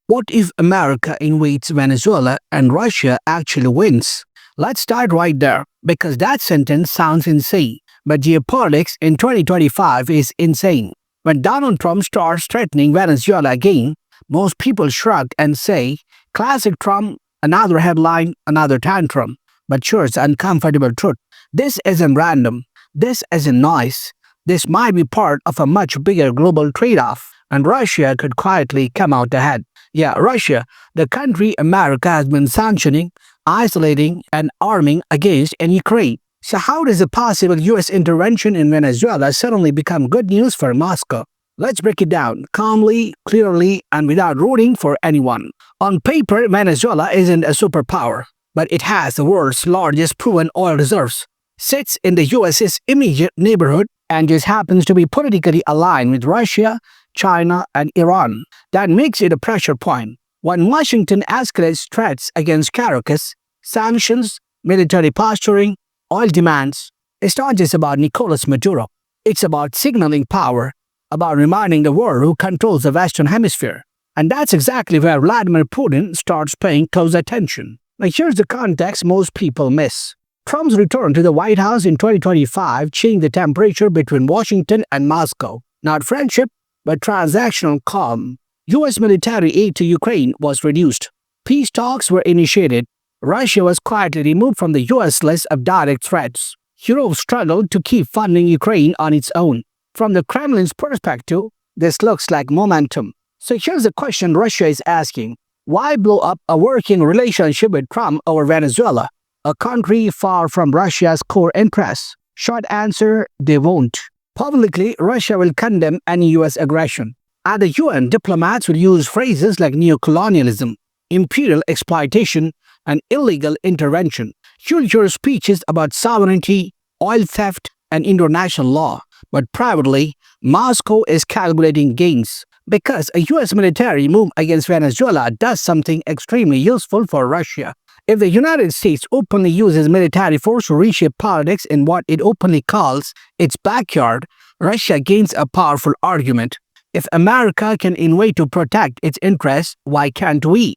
What if America invades Venezuela and Russia actually wins? Let's start right there, because that sentence sounds insane. But geopolitics in 2025 is insane. When Donald Trump starts threatening Venezuela again, most people shrug and say, classic Trump, another headline, another tantrum. But here's the uncomfortable truth. This isn't random. This isn't noise. This might be part of a much bigger global trade-off, and Russia could quietly come out ahead. Yeah, Russia, the country America has been sanctioning, isolating, and arming against in Ukraine. So how does a possible US intervention in Venezuela suddenly become good news for Moscow? Let's break it down calmly, clearly, and without rooting for anyone. On paper, Venezuela isn't a superpower, but it has the world's largest proven oil reserves, sits in the US's immediate neighborhood, and just happens to be politically aligned with Russia, China, and Iran. That makes it a pressure point. When Washington escalates threats against Caracas, sanctions, military posturing, oil demands, it's not just about Nicolas Maduro. It's about signaling power, about reminding the world who controls the Western Hemisphere. And that's exactly where Vladimir Putin starts paying close attention. Now here's the context most people miss. Trump's return to the White House in 2025 changed the temperature between Washington and Moscow. Not friendship, but transactional calm. U.S. military aid to Ukraine was reduced. Peace talks were initiated. Russia was quietly removed from the U.S. list of direct threats. Europe struggled to keep funding Ukraine on its own. From the Kremlin's perspective, this looks like momentum. So here's the question Russia is asking. Why blow up a working relationship with Trump over Venezuela, a country far from Russia's core interests? Short answer, they won't. Publicly, Russia will condemn any U.S. aggression. At the UN, diplomats will use phrases like neocolonialism, imperial exploitation, and illegal intervention. You'll hear speeches about sovereignty, oil theft, and international law. But privately, Moscow is calculating gains, because a U.S. military move against Venezuela does something extremely useful for Russia. If the United States openly uses military force to reshape politics in what it openly calls its backyard, Russia gains a powerful argument. If America can invade to protect its interests, why can't we?